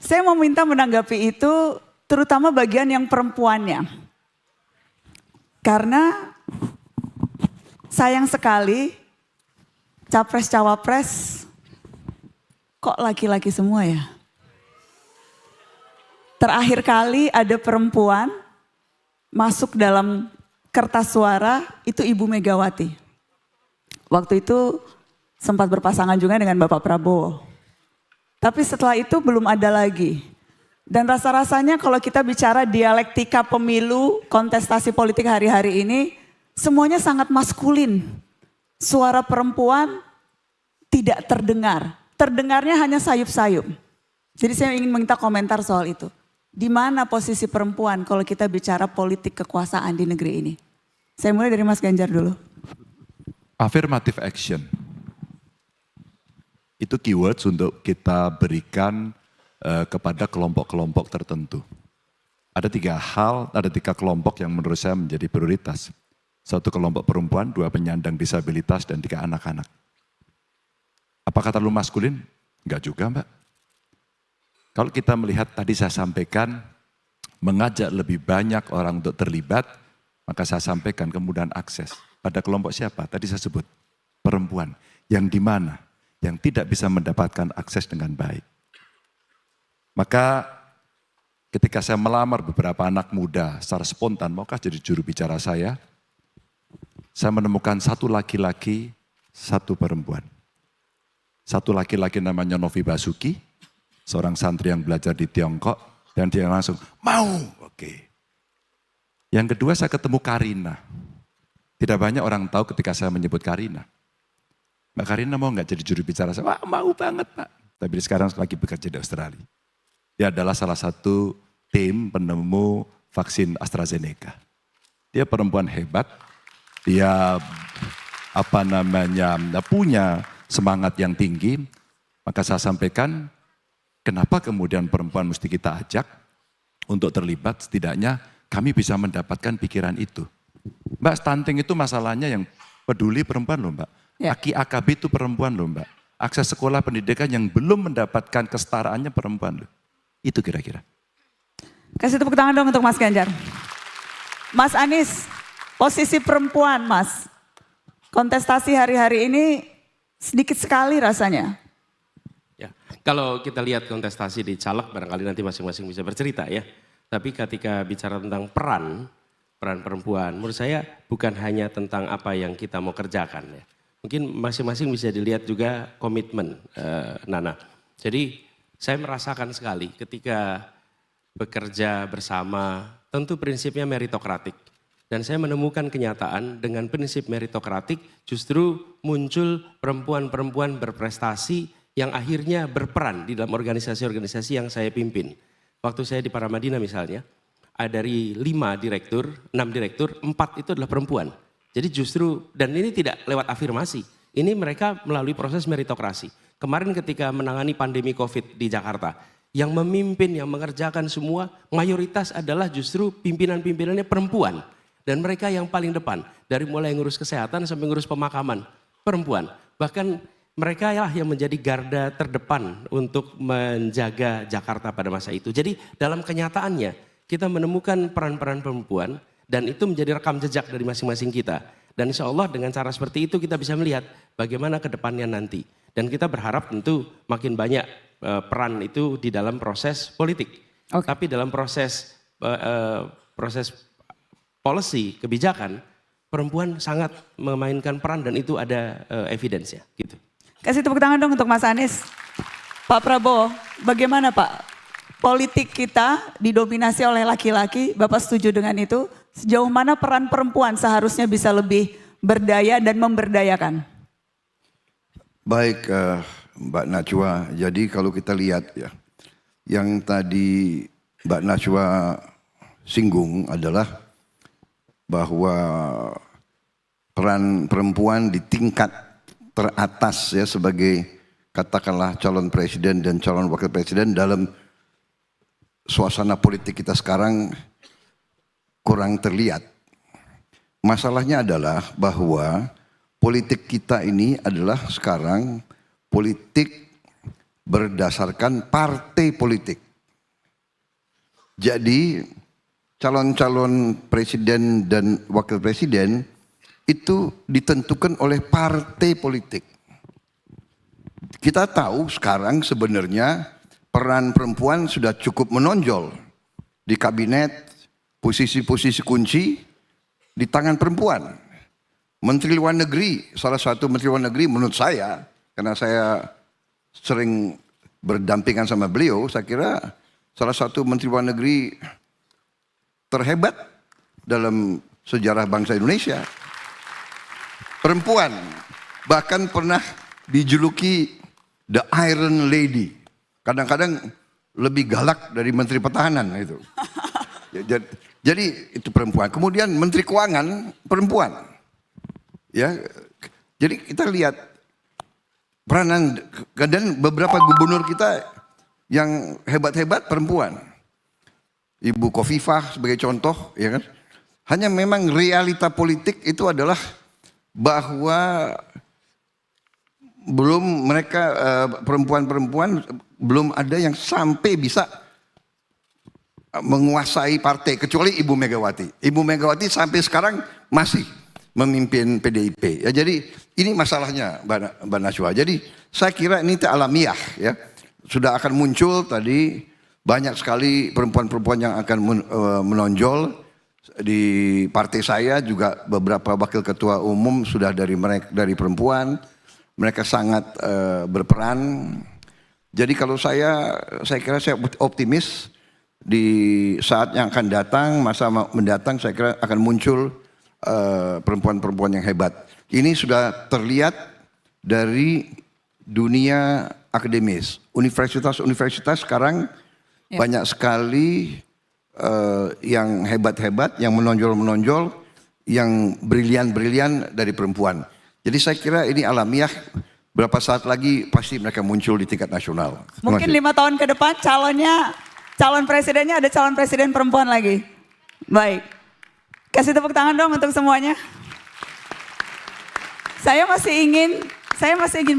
Saya mau minta menanggapi itu terutama bagian yang perempuannya. Karena sayang sekali capres-cawapres kok laki-laki semua ya. Terakhir kali ada perempuan masuk dalam kertas suara itu Ibu Megawati. Waktu itu sempat berpasangan juga dengan Bapak Prabowo. Tapi setelah itu belum ada lagi. Dan rasa-rasanya kalau kita bicara dialektika pemilu, kontestasi politik hari-hari ini, semuanya sangat maskulin. Suara perempuan tidak terdengar. Terdengarnya hanya sayup-sayup. Jadi saya ingin minta komentar soal itu. Di mana posisi perempuan kalau kita bicara politik kekuasaan di negeri ini? Saya mulai dari Mas Ganjar dulu. Affirmative action. Itu keywords untuk kita berikan kepada kelompok-kelompok tertentu. Ada tiga kelompok yang menurut saya menjadi prioritas. Satu kelompok perempuan, dua penyandang disabilitas, dan tiga anak-anak. Apakah terlalu maskulin? Enggak juga, Mbak. Kalau kita melihat tadi saya sampaikan, mengajak lebih banyak orang untuk terlibat, maka saya sampaikan kemudahan akses. Pada kelompok siapa? Tadi saya sebut, perempuan. Yang di mana? Yang tidak bisa mendapatkan akses dengan baik. Maka ketika saya melamar beberapa anak muda secara spontan, maukah jadi juru bicara saya menemukan satu laki-laki, satu perempuan. Satu laki-laki namanya Novi Basuki, seorang santri yang belajar di Tiongkok, dan dia langsung, mau, oke. Yang kedua saya ketemu Karina. Tidak banyak orang tahu ketika saya menyebut Karina. Mbak Karina mau nggak jadi juru bicara saya? Wah, mau banget Pak. Tapi sekarang lagi bekerja di Australia. Dia adalah salah satu tim penemu vaksin AstraZeneca. Dia perempuan hebat. Dia punya semangat yang tinggi. Maka saya sampaikan, kenapa kemudian perempuan mesti kita ajak untuk terlibat? Setidaknya kami bisa mendapatkan pikiran itu. Mbak, stunting itu masalahnya yang peduli perempuan loh Mbak. Ya. Aki AKB itu perempuan loh Mbak. Akses sekolah pendidikan yang belum mendapatkan kesetaraannya perempuan loh. Itu kira-kira. Kasih tepuk tangan dong untuk Mas Ganjar. Mas Anies, posisi perempuan Mas. Kontestasi hari-hari ini sedikit sekali rasanya. Ya, kalau kita lihat kontestasi di caleg barangkali nanti masing-masing bisa bercerita ya. Tapi ketika bicara tentang peran perempuan, menurut saya bukan hanya tentang apa yang kita mau kerjakan ya. Mungkin masing-masing bisa dilihat juga komitmen Nana. Jadi saya merasakan sekali ketika bekerja bersama, tentu prinsipnya meritokratik. Dan saya menemukan kenyataan dengan prinsip meritokratik justru muncul perempuan-perempuan berprestasi yang akhirnya berperan di dalam organisasi-organisasi yang saya pimpin. Waktu saya di Paramadina misalnya, dari 6 direktur, 4 itu adalah perempuan. Jadi justru, dan ini tidak lewat afirmasi, ini mereka melalui proses meritokrasi. Kemarin ketika menangani pandemi COVID di Jakarta, yang memimpin, yang mengerjakan semua, mayoritas adalah justru pimpinan-pimpinannya perempuan. Dan mereka yang paling depan, dari mulai ngurus kesehatan sampai ngurus pemakaman, perempuan. Bahkan mereka lah yang menjadi garda terdepan untuk menjaga Jakarta pada masa itu. Jadi dalam kenyataannya, kita menemukan peran-peran perempuan, dan itu menjadi rekam jejak dari masing-masing kita. Dan insya Allah dengan cara seperti itu kita bisa melihat bagaimana ke depannya nanti. Dan kita berharap tentu makin banyak peran itu di dalam proses politik. Okay. Tapi dalam proses policy, kebijakan, perempuan sangat memainkan peran dan itu ada evidence-nya. Gitu. Kasih tepuk tangan dong untuk Mas Anies. Pak Prabowo, bagaimana Pak? Politik kita didominasi oleh laki-laki, Bapak setuju dengan itu? Sejauh mana peran perempuan seharusnya bisa lebih berdaya dan memberdayakan? Baik Mbak Najwa, jadi kalau kita lihat ya, yang tadi Mbak Najwa singgung adalah bahwa peran perempuan di tingkat teratas ya sebagai katakanlah calon presiden dan calon wakil presiden dalam suasana politik kita sekarang kurang terlihat. Masalahnya adalah bahwa politik kita ini adalah sekarang politik berdasarkan partai politik. Jadi calon-calon presiden dan wakil presiden itu ditentukan oleh partai politik. Kita tahu sekarang sebenarnya peran perempuan sudah cukup menonjol di kabinet, posisi-posisi kunci di tangan perempuan. Menteri Luar Negeri, salah satu Menteri Luar Negeri menurut saya, karena saya sering berdampingan sama beliau, saya kira salah satu Menteri Luar Negeri terhebat dalam sejarah bangsa Indonesia. Perempuan, bahkan pernah dijuluki The Iron Lady. Kadang-kadang lebih galak dari Menteri Pertahanan itu. Jadi itu perempuan. Kemudian Menteri Keuangan perempuan. Ya, jadi kita lihat peranan dan beberapa gubernur kita yang hebat-hebat perempuan. Ibu Khofifah sebagai contoh, ya kan? Hanya memang realita politik itu adalah bahwa belum mereka perempuan-perempuan belum ada yang sampai bisa menguasai partai kecuali Ibu Megawati. Ibu Megawati sampai sekarang masih memimpin PDIP. Ya, jadi ini masalahnya Mbak Najwa. Jadi saya kira ini alamiah ya. Sudah akan muncul tadi banyak sekali perempuan-perempuan yang akan menonjol di partai saya, juga beberapa wakil ketua umum sudah dari perempuan. Mereka sangat berperan. Jadi kalau saya kira saya optimis di saat yang akan datang, masa mendatang saya kira akan muncul perempuan-perempuan yang hebat. Ini sudah terlihat dari dunia akademis. Universitas-universitas sekarang banyak sekali yang hebat-hebat, yang menonjol-menonjol, yang brilian-brilian dari perempuan. Jadi saya kira ini alamiah, berapa saat lagi pasti mereka muncul di tingkat nasional. Mungkin 5 tahun ke depan calon presidennya ada calon presiden perempuan lagi. Baik, kasih tepuk tangan dong untuk semuanya. Saya masih ingin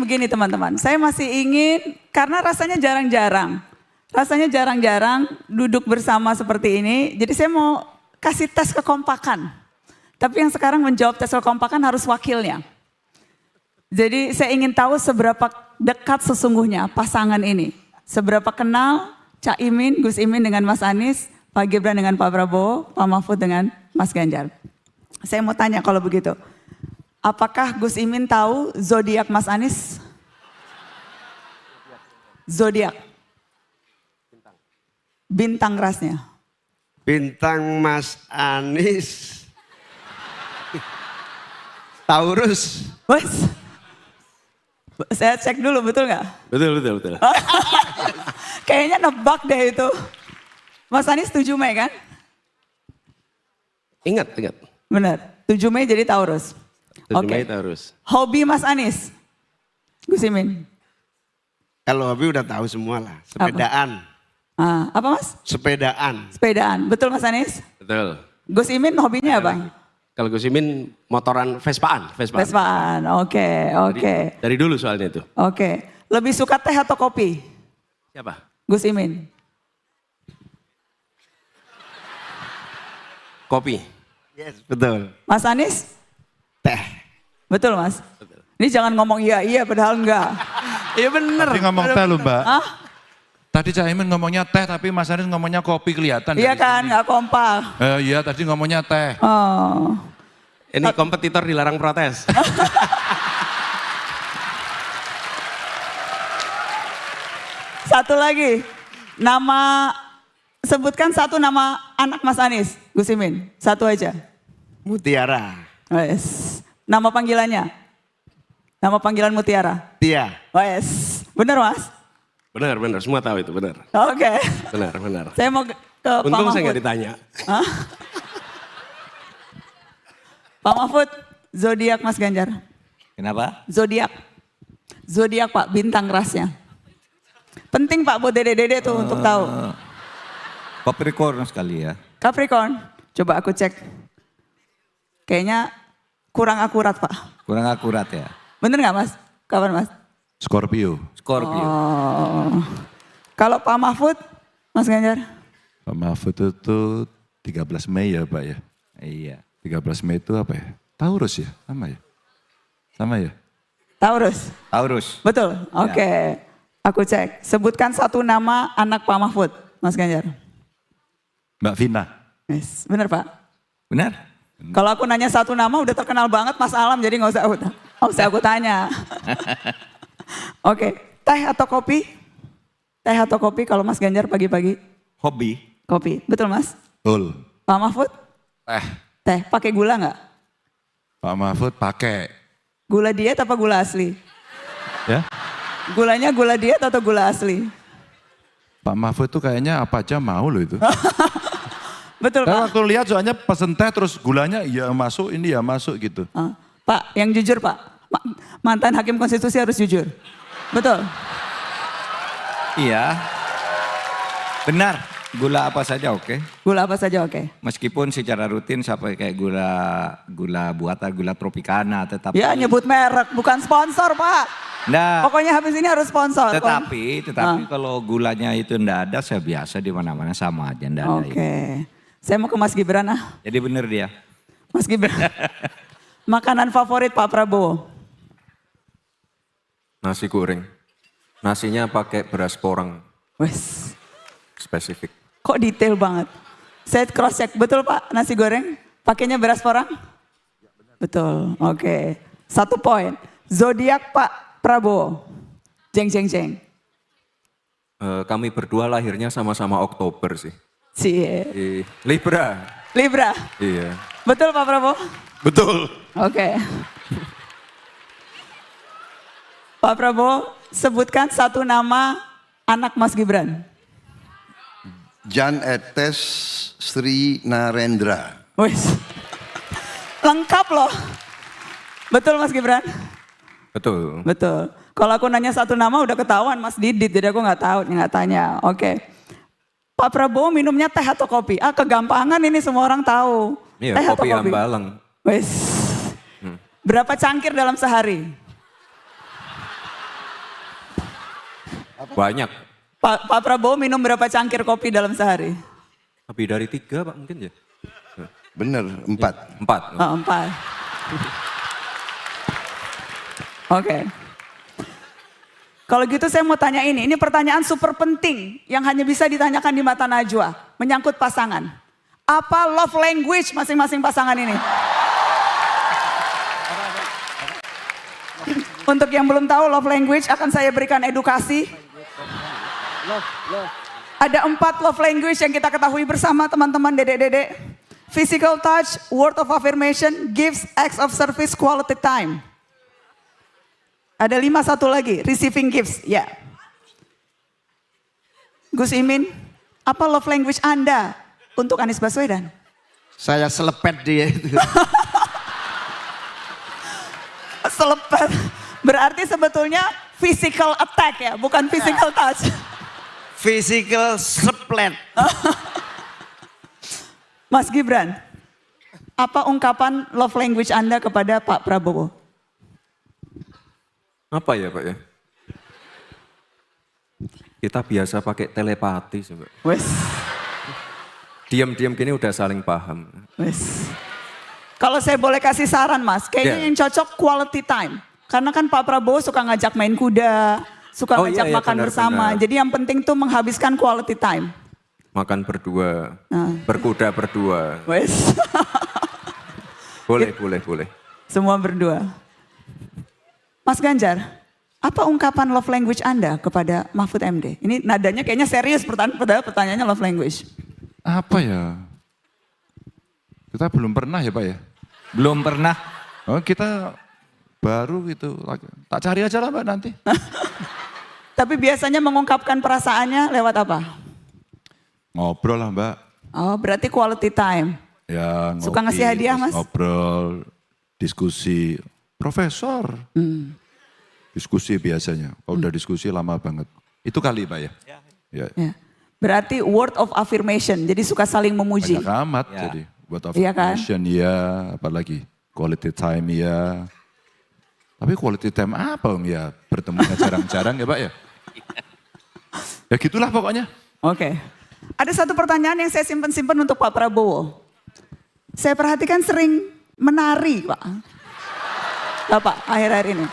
begini teman-teman. Saya masih ingin, karena rasanya jarang-jarang duduk bersama seperti ini. Jadi saya mau kasih tes kekompakan. Tapi yang sekarang menjawab tes kekompakan harus wakilnya. Jadi saya ingin tahu seberapa dekat sesungguhnya pasangan ini. Seberapa kenal Cak Imin, Gus Imin dengan Mas Anies, Pak Gibran dengan Pak Prabowo, Pak Mahfud dengan Mas Ganjar. Saya mau tanya kalau begitu. Apakah Gus Imin tahu zodiak Mas Anies? Zodiak. Bintang rasnya. Bintang Mas Anies Taurus. Wes. Saya cek dulu, betul nggak? Betul. Kayaknya nebak deh itu. Mas Anies 7 Mei kan? Ingat. Benar, 7 Mei jadi Taurus. 7 Oke. Mei Taurus. Hobi Mas Anies? Gus Imin? Kalau hobi udah tahu semua lah. Sepedaan. Apa Mas? Sepedaan. Sepedaan, betul Mas Anies? Betul. Gus Imin hobinya apa? Kalau Gus Imin motoran Vespaan. Vespaan, oke. Dari dulu soalnya itu. Oke, lebih suka teh atau kopi? Siapa? Gus Imin? Kopi. Yes, betul. Mas Anies? Teh. Betul Mas? Ini jangan ngomong iya padahal enggak. Iya bener. Tadi ngomong teh loh Mbak. Hah? Tadi Cak Imin ngomongnya teh tapi Mas Anies ngomongnya kopi, kelihatan. Iya dari kan, sini. nggak kompak. Iya tadi ngomongnya teh. Oh. Ini kompetitor dilarang protes. Satu lagi, sebutkan satu nama anak Mas Anies, Gus Imin. Satu aja. Mutiara. Wes. Nama panggilannya? Nama panggilan Mutiara? Tia. Wes. Bener Mas? Benar, semua tahu itu benar. Oke. Benar. Saya mau ke Pak Untung Mahfud. saya nggak ditanya. Hah? Pak Mahfud, zodiak Mas Ganjar. Kenapa? Zodiak Pak, bintang rasnya. Penting Pak buat dede-dede tuh untuk tahu. Capricorn sekali ya. Capricorn, coba aku cek. Kayaknya kurang akurat Pak. Kurang akurat ya. Bener nggak Mas? Kapan Mas? Scorpio. Scorpio. Oh. Kalau Pak Mahfud, Mas Ganjar? Pak Mahfud itu 13 Mei ya Pak ya? Iya. 13 Mei itu apa ya? Taurus ya? Sama ya? Sama ya? Taurus. Taurus. Betul? Oke. Aku cek. Sebutkan satu nama anak Pak Mahfud, Mas Ganjar. Mbak Vina. Yes. Benar Pak? Benar? Kalau aku nanya satu nama udah terkenal banget Mas Alam, jadi nggak usah aku tanya. Oke. Teh atau kopi? Teh atau kopi kalau Mas Ganjar pagi-pagi? Hobi. Kopi. Betul Mas? Betul. Pak Mahfud? Teh. Teh. Pakai gula nggak? Pak Mahfud pakai. Gula diet apa gula asli? Ya? Gulanya gula diet atau gula asli? Pak Mahfud itu kayaknya apa aja mau loh itu. Betul Saya Pak? waktu lihat soalnya pesen teh terus gulanya ya masuk, ini ya masuk gitu. Pak, yang jujur Pak. Mantan Hakim Konstitusi harus jujur. Betul? Iya. Benar. Gula apa saja oke. Gula apa saja oke. Meskipun secara rutin saya pakai gula buatan, gula Tropicana, tetapi Ya nyebut merek, bukan sponsor Pak. Nah, Pokoknya habis ini harus sponsor. tetapi kalau gulanya itu enggak ada, saya biasa di mana-mana sama aja enggak ada. Oke. Saya mau ke Mas Gibran ah. Jadi benar dia. Mas Gibran. Makanan favorit Pak Prabowo? Nasi goreng. Nasinya pakai beras porang Wes, spesifik. kok detail banget. Saya cross check, betul Pak nasi goreng? Pakainya beras porang? Betul, oke. 1 poin. Zodiak Pak Prabowo? Jeng jeng jeng. Kami berdua lahirnya sama-sama Oktober sih. Cie. Di Libra. Libra? Iya. Betul Pak Prabowo? Betul. Oke. Pak Prabowo, sebutkan satu nama anak Mas Gibran. Jan Etes Sri Narendra. Wes. Lengkap loh. Betul Mas Gibran? Betul. Betul. Kalau aku nanya satu nama udah ketahuan Mas Didit, jadi aku nggak tahu, nggak tanya. Oke. Pak Prabowo minumnya teh atau kopi? Kegampangan ini semua orang tahu. Iya, Teh atau kopi Ambalang. Wes. Berapa cangkir dalam sehari? Banyak. Pak Prabowo minum berapa cangkir kopi dalam sehari? Lebih dari 3 Pak mungkin ya. Bener, 4. 4. Oh, 4. Oke. Kalau gitu saya mau tanya ini pertanyaan super penting yang hanya bisa ditanyakan di mata Najwa, menyangkut pasangan. Apa love language masing-masing pasangan ini? Untuk yang belum tahu love language akan saya berikan edukasi. Ada 4 love language yang kita ketahui bersama teman-teman dedek-dedek. Physical touch, word of affirmation, gifts, acts of service, quality time. Ada 5 satu lagi, receiving gifts. Ya. Gus Imin, apa love language Anda untuk Anies Baswedan? Saya selepet dia itu. Selepet. Berarti sebetulnya physical attack ya, bukan physical touch. Physical splat. Mas Gibran, apa ungkapan love language Anda kepada Pak Prabowo? Apa ya Pak ya? Kita biasa pakai telepati sih Pak. Wes, Diam-diam gini udah saling paham. wes. Kalau saya boleh kasih saran Mas, kayaknya Ya. yang cocok quality time. Karena kan Pak Prabowo suka ngajak main kuda, suka Oh, ngajak iya, makan benar, bersama. benar. Jadi yang penting tuh menghabiskan quality time. Makan berdua, Nah. berkuda berdua. Wes, Boleh. semua berdua. Mas Ganjar, apa ungkapan love language Anda kepada Mahfud MD? Ini nadanya kayaknya serius, pertanyaannya love language. Apa ya? Kita belum pernah ya Pak ya? Belum pernah. Oh kita baru gitu. Tak cari aja lah Mbak nanti. Tapi biasanya mengungkapkan perasaannya lewat apa? Ngobrol lah Mbak. Oh, berarti quality time. Ya, Suka ngopi, ngasih hadiah, terus Mas? Ngobrol, diskusi. Profesor. Diskusi biasanya. Kalau udah diskusi lama banget. Itu kali Pak ya? Ya. Ya. Berarti word of affirmation, jadi suka saling memuji. Banyak amat Ya. jadi. Word of Iya kan? affirmation ya, apalagi quality time ya. Tapi quality time apa Om ya? Bertemunya jarang-jarang ya Pak ya? Ya gitulah pokoknya. Oke. ada satu pertanyaan yang saya simpen-simpen untuk Pak Prabowo. Saya perhatikan sering menari, Pak. Bapak, akhir-akhir ini.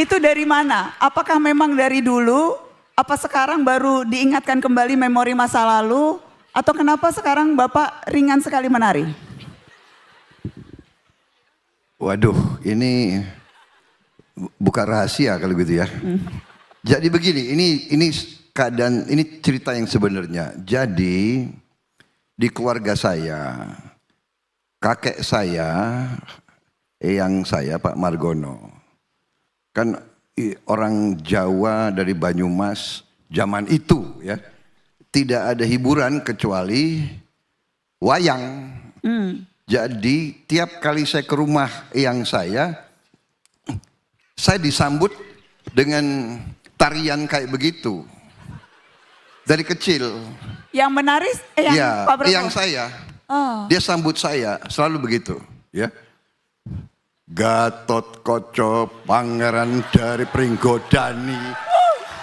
Itu dari mana? Apakah memang dari dulu? Apa sekarang baru diingatkan kembali memori masa lalu? Atau kenapa sekarang Bapak ringan sekali menari? Waduh, ini bukan rahasia kalau gitu ya. Jadi begini, ini keadaan, ini cerita yang sebenarnya. Jadi di keluarga saya, kakek saya, eyang saya Pak Margono, kan orang Jawa dari Banyumas zaman itu ya, tidak ada hiburan kecuali wayang. Jadi tiap kali saya ke rumah eyang saya disambut dengan tarian kayak begitu. Dari kecil. Yang menari Ya, Pak Prabowo? eyang saya. Oh. Dia sambut saya selalu begitu, ya. Gatot Koco pangeran dari Pringgodani.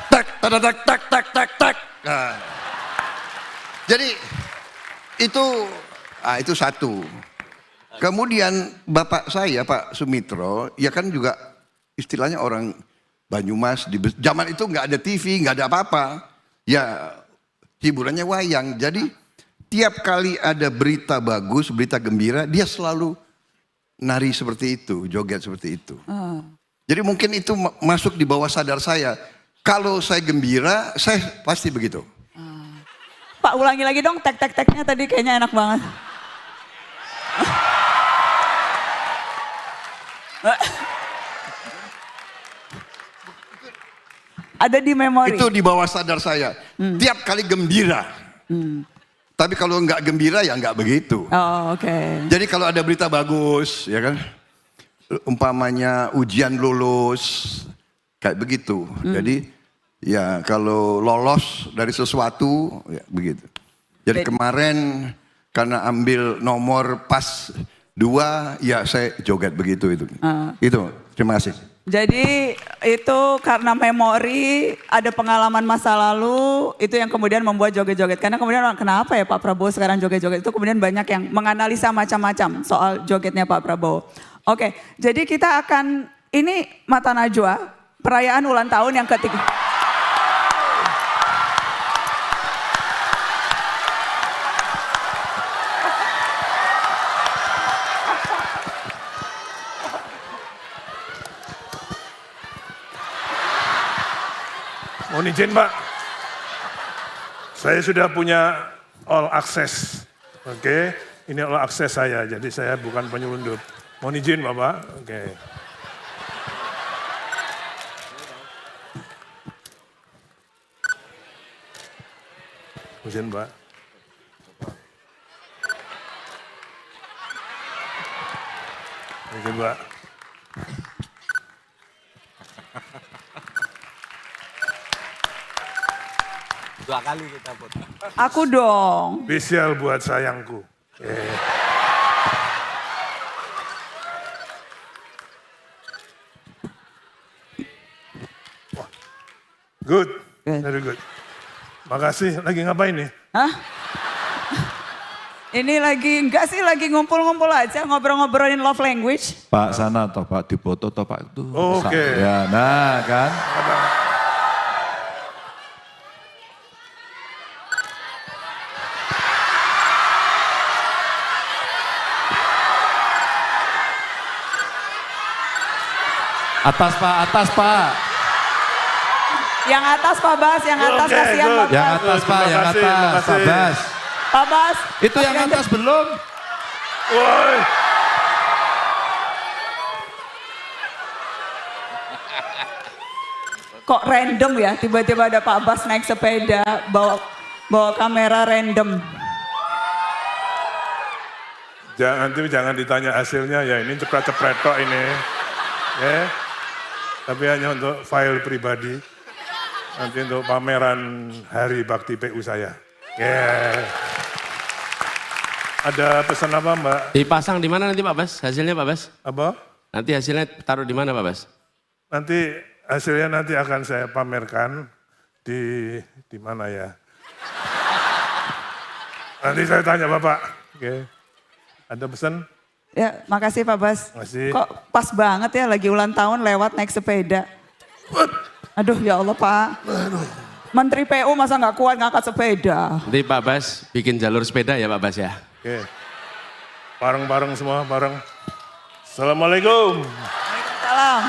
Tak tak tak tak tak tak tak. Nah. Jadi itu satu. Kemudian bapak saya Pak Sumitro, ya kan juga istilahnya orang Banyumas. Zaman itu nggak ada TV, nggak ada apa-apa. Ya hiburannya wayang. Jadi tiap kali ada berita bagus, berita gembira, dia selalu nari seperti itu, joget seperti itu. Jadi mungkin itu masuk di bawah sadar saya. Kalau saya gembira, saya pasti begitu. Pak ulangi lagi dong tek-tek-teknya tadi kayaknya enak banget. Ada di memori. Itu di bawah sadar saya. Tiap kali gembira. Tapi kalau nggak gembira ya nggak begitu. Oh, oke. Jadi kalau ada berita bagus, ya kan, umpamanya ujian lulus, kayak begitu. Jadi ya kalau lolos dari sesuatu, ya begitu. Jadi kemarin karena ambil nomor pas 2, ya saya joget begitu itu. Itu, terima kasih. Jadi itu karena memori, ada pengalaman masa lalu, itu yang kemudian membuat joget-joget. Karena kemudian kenapa ya Pak Prabowo sekarang joget-joget, itu kemudian banyak yang menganalisa macam-macam soal jogetnya Pak Prabowo. Oke, jadi kita akan, ini Mata Najwa, perayaan ulang tahun yang ketiga. Mohon izin Pak, saya sudah punya all access, oke? Ini all access saya, jadi saya bukan penyelundup. Mohon izin Bapak, oke. Izin Pak. Izin Pak. Dua kali kita foto. Aku dong. Spesial buat sayangku. Wah, good, very good. Makasih, lagi ngapain nih? Hah? Ini lagi, enggak sih lagi ngumpul-ngumpul aja, ngobrol-ngobrolin love language. Pak sana toh Pak, dipoto toh Pak itu. Oke. Ya, nah kan. Atas Pak, atas Pak. Yang atas Pak Bas, yang atas Oke, kasihan good. Pak Bas. Yang atas Pak, Terima yang kasih, atas terima Pak kasih. Bas. Pak Bas. Itu yang atas belum? Woi. Kok random ya, tiba-tiba ada Pak Bas naik sepeda, bawa kamera random. Jangan ditanya hasilnya ya, ini cepret-cepret kok ini. Ya. Tapi hanya untuk file pribadi. Nanti untuk pameran Hari Bakti PU saya. Ya. Ada pesan apa Mbak? Dipasang di mana nanti Pak Bas? Hasilnya Pak Bas? Apa? Nanti hasilnya taruh di mana Pak Bas? Nanti hasilnya nanti akan saya pamerkan di mana ya? Nanti saya tanya Bapak. Oke. Ada pesan? Ya, makasih Pak Bas. Makasih. Kok pas banget ya lagi ulang tahun lewat naik sepeda. Aduh ya Allah Pak. Menteri PU masa nggak kuat ngangkat sepeda. Nanti Pak Bas bikin jalur sepeda ya Pak Bas ya. Oke. Bareng-bareng semua, bareng. Assalamualaikum. Salam.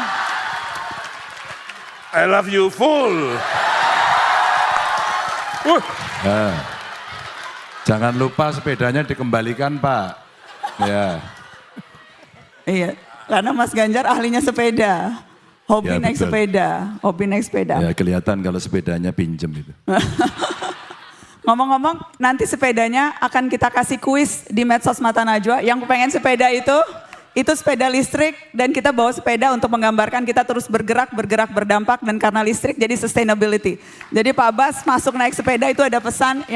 I love you full. Jangan lupa sepedanya dikembalikan Pak. Ya. Iya, karena Mas Ganjar ahlinya sepeda. Hobi Ya, naik betul. sepeda, hobi naik sepeda. Ya kelihatan kalau sepedanya pinjem itu. Ngomong-ngomong, nanti sepedanya akan kita kasih kuis di medsos Mata Najwa. Yang pengen sepeda itu sepeda listrik dan kita bawa sepeda untuk menggambarkan kita terus bergerak berdampak dan karena listrik jadi sustainability. Jadi Pak Bas masuk naik sepeda itu ada pesan yang